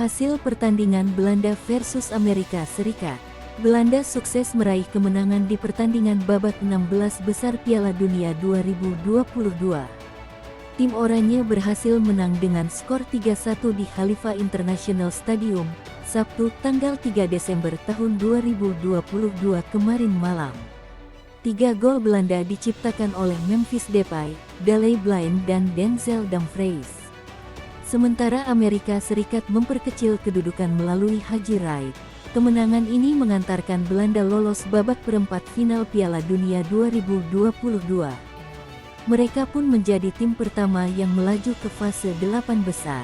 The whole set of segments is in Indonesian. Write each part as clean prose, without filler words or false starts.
Hasil pertandingan Belanda versus Amerika Serikat. Belanda sukses meraih kemenangan di pertandingan babak 16 besar Piala Dunia 2022. Tim Oranye berhasil menang dengan skor 3-1 di Khalifa International Stadium, Sabtu tanggal 3 Desember tahun 2022 kemarin malam. 3 gol Belanda diciptakan oleh Memphis Depay, Daley Blind dan Denzel Dumfries. Sementara Amerika Serikat memperkecil kedudukan melalui Haji Wright. Kemenangan ini mengantarkan Belanda lolos babak perempat final Piala Dunia 2022. Mereka pun menjadi tim pertama yang melaju ke fase 8 besar.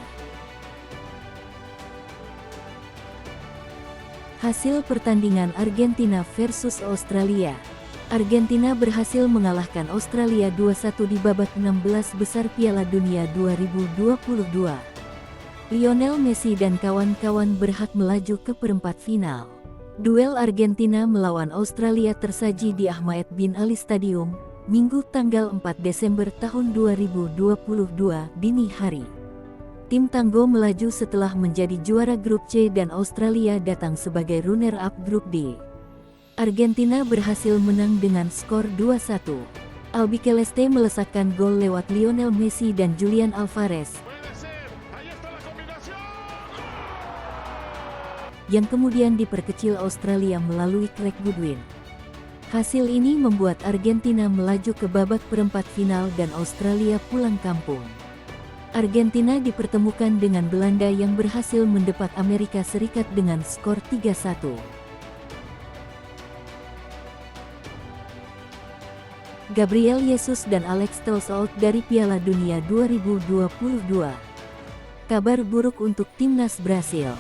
Hasil pertandingan Argentina versus Australia. Argentina berhasil mengalahkan Australia 2-1 di babak 16 besar Piala Dunia 2022. Lionel Messi dan kawan-kawan berhak melaju ke perempat final. Duel Argentina melawan Australia tersaji di Ahmad bin Ali Stadium, Minggu tanggal 4 Desember tahun 2022 dini hari. Tim Tanggo melaju setelah menjadi juara grup C dan Australia datang sebagai runner-up grup D. Argentina berhasil menang dengan skor 2-1. Albiceleste melesakkan gol lewat Lionel Messi dan Julian Alvarez, yang kemudian diperkecil Australia melalui Craig Goodwin. Hasil ini membuat Argentina melaju ke babak perempat final dan Australia pulang kampung. Argentina dipertemukan dengan Belanda yang berhasil mendepak Amerika Serikat dengan skor 3-1. Gabriel Jesus dan Alex Telles out dari Piala Dunia 2022. Kabar buruk untuk timnas Brasil.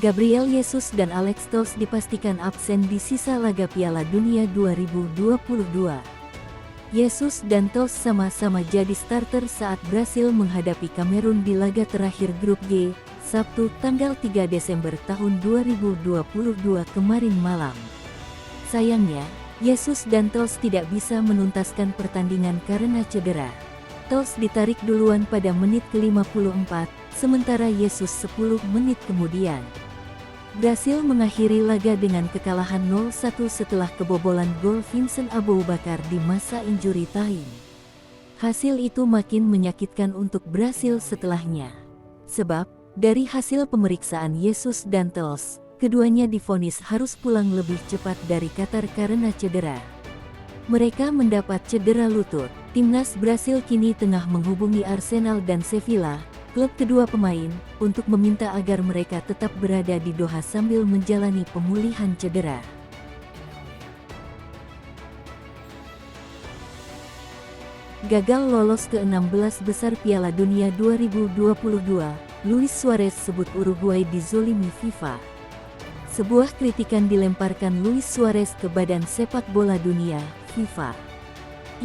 Gabriel Jesus dan Alex Telles dipastikan absen di sisa laga Piala Dunia 2022. Jesus dan Telles sama-sama jadi starter saat Brasil menghadapi Kamerun di laga terakhir grup G, Sabtu tanggal 3 Desember tahun 2022 kemarin malam. Sayangnya, Jesus dan Telles tidak bisa menuntaskan pertandingan karena cedera. Telles ditarik duluan pada menit ke-54, sementara Jesus 10 menit kemudian. Brasil mengakhiri laga dengan kekalahan 0-1 setelah kebobolan gol Vincent Aboubakar di masa injury time. Hasil itu makin menyakitkan untuk Brasil setelahnya. Sebab, dari hasil pemeriksaan Jesus dan Telles, keduanya divonis harus pulang lebih cepat dari Qatar karena cedera. Mereka mendapat cedera lutut. Timnas Brasil kini tengah menghubungi Arsenal dan Sevilla, klub kedua pemain, untuk meminta agar mereka tetap berada di Doha sambil menjalani pemulihan cedera. Gagal lolos ke 16 besar Piala Dunia 2022, Luis Suarez sebut Uruguay dizolimi FIFA. Sebuah kritikan dilemparkan Luis Suarez ke Badan Sepak Bola Dunia, FIFA.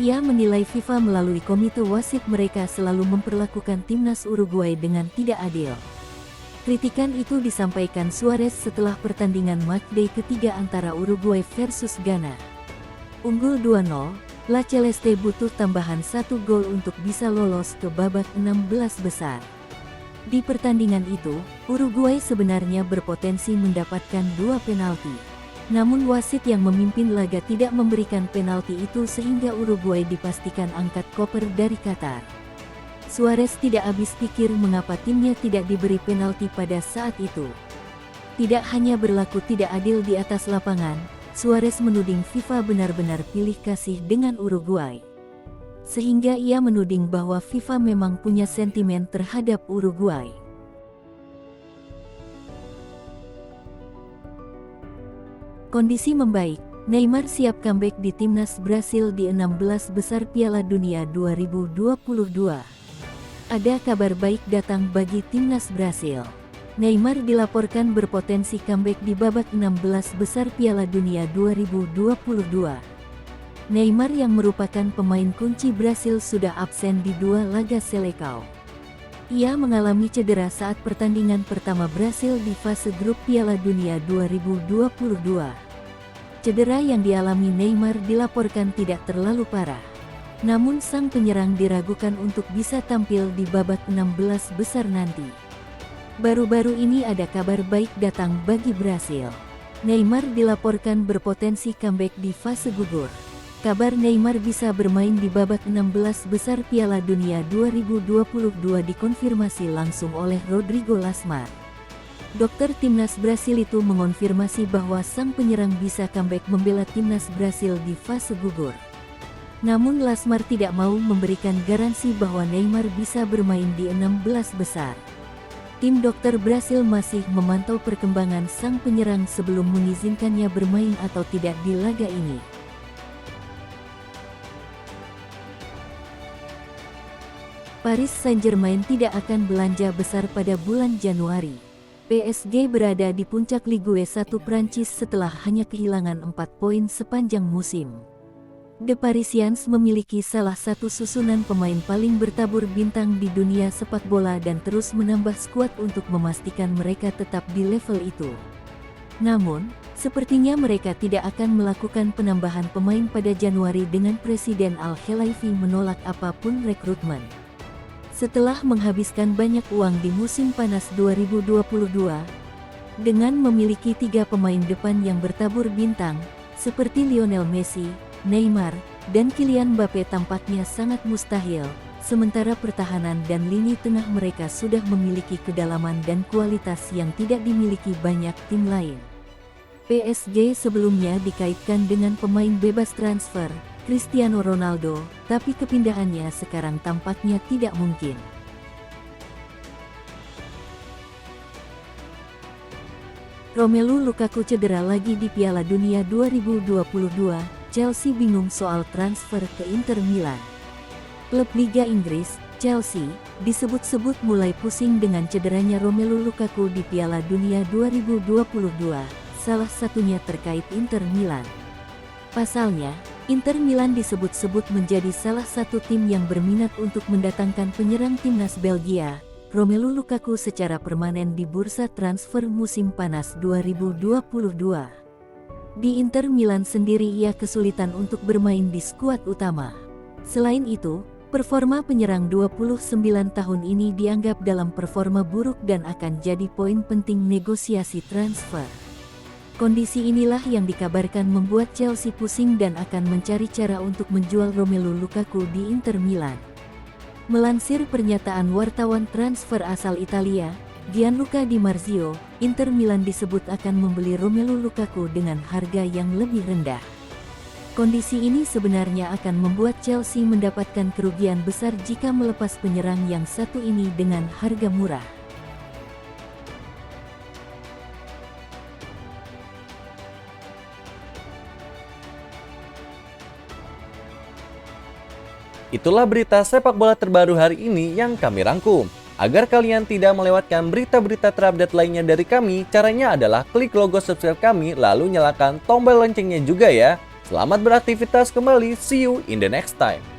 Ia menilai FIFA melalui komite wasit mereka selalu memperlakukan timnas Uruguay dengan tidak adil. Kritikan itu disampaikan Suarez setelah pertandingan matchday ketiga antara Uruguay versus Ghana. Unggul 2-0, La Celeste butuh tambahan 1 gol untuk bisa lolos ke babak 16 besar. Di pertandingan itu, Uruguay sebenarnya berpotensi mendapatkan 2 penalti. Namun wasit yang memimpin laga tidak memberikan penalti itu sehingga Uruguay dipastikan angkat koper dari Qatar. Suarez tidak habis pikir mengapa timnya tidak diberi penalti pada saat itu. Tidak hanya berlaku tidak adil di atas lapangan, Suarez menuding FIFA benar-benar pilih kasih dengan Uruguay. Sehingga ia menuding bahwa FIFA memang punya sentimen terhadap Uruguay. Kondisi membaik, Neymar siap comeback di timnas Brasil di 16 besar Piala Dunia 2022. Ada kabar baik datang bagi timnas Brasil. Neymar dilaporkan berpotensi comeback di babak 16 besar Piala Dunia 2022. Neymar yang merupakan pemain kunci Brasil sudah absen di 2 laga Seleção. Ia mengalami cedera saat pertandingan pertama Brasil di fase grup Piala Dunia 2022. Cedera yang dialami Neymar dilaporkan tidak terlalu parah. Namun sang penyerang diragukan untuk bisa tampil di babak 16 besar nanti. Baru-baru ini ada kabar baik datang bagi Brasil. Neymar dilaporkan berpotensi comeback di fase gugur. Kabar Neymar bisa bermain di babak 16 besar Piala Dunia 2022 dikonfirmasi langsung oleh Rodrigo Lasmar. Dokter timnas Brasil itu mengonfirmasi bahwa sang penyerang bisa comeback membela timnas Brasil di fase gugur. Namun Lasmar tidak mau memberikan garansi bahwa Neymar bisa bermain di 16 besar. Tim dokter Brasil masih memantau perkembangan sang penyerang sebelum mengizinkannya bermain atau tidak di laga ini. Paris Saint-Germain tidak akan belanja besar pada bulan Januari. PSG berada di puncak Ligue 1 Prancis setelah hanya kehilangan 4 poin sepanjang musim. The Parisians memiliki salah satu susunan pemain paling bertabur bintang di dunia sepak bola dan terus menambah skuad untuk memastikan mereka tetap di level itu. Namun, sepertinya mereka tidak akan melakukan penambahan pemain pada Januari dengan Presiden Al-Khelaifi menolak apapun rekrutmen. Setelah menghabiskan banyak uang di musim panas 2022, dengan memiliki 3 pemain depan yang bertabur bintang, seperti Lionel Messi, Neymar, dan Kylian Mbappe tampaknya sangat mustahil, sementara pertahanan dan lini tengah mereka sudah memiliki kedalaman dan kualitas yang tidak dimiliki banyak tim lain. PSG sebelumnya dikaitkan dengan pemain bebas transfer, Cristiano Ronaldo, tapi kepindahannya sekarang tampaknya tidak mungkin. Romelu Lukaku cedera lagi di Piala Dunia 2022. Chelsea bingung soal transfer ke Inter Milan. Klub Liga Inggris, Chelsea, disebut-sebut mulai pusing dengan cederanya Romelu Lukaku di Piala Dunia 2022, salah satunya terkait Inter Milan. Pasalnya, Inter Milan disebut-sebut menjadi salah satu tim yang berminat untuk mendatangkan penyerang timnas Belgia, Romelu Lukaku secara permanen di bursa transfer musim panas 2022. Di Inter Milan sendiri ia kesulitan untuk bermain di skuad utama. Selain itu, performa penyerang 29 tahun ini dianggap dalam performa buruk dan akan jadi poin penting negosiasi transfer. Kondisi inilah yang dikabarkan membuat Chelsea pusing dan akan mencari cara untuk menjual Romelu Lukaku di Inter Milan. Melansir pernyataan wartawan transfer asal Italia, Gianluca Di Marzio, Inter Milan disebut akan membeli Romelu Lukaku dengan harga yang lebih rendah. Kondisi ini sebenarnya akan membuat Chelsea mendapatkan kerugian besar jika melepas penyerang yang satu ini dengan harga murah. Itulah berita sepak bola terbaru hari ini yang kami rangkum. Agar kalian tidak melewatkan berita-berita terupdate lainnya dari kami, caranya adalah klik logo subscribe kami lalu nyalakan tombol loncengnya juga ya. Selamat beraktivitas kembali, see you in the next time.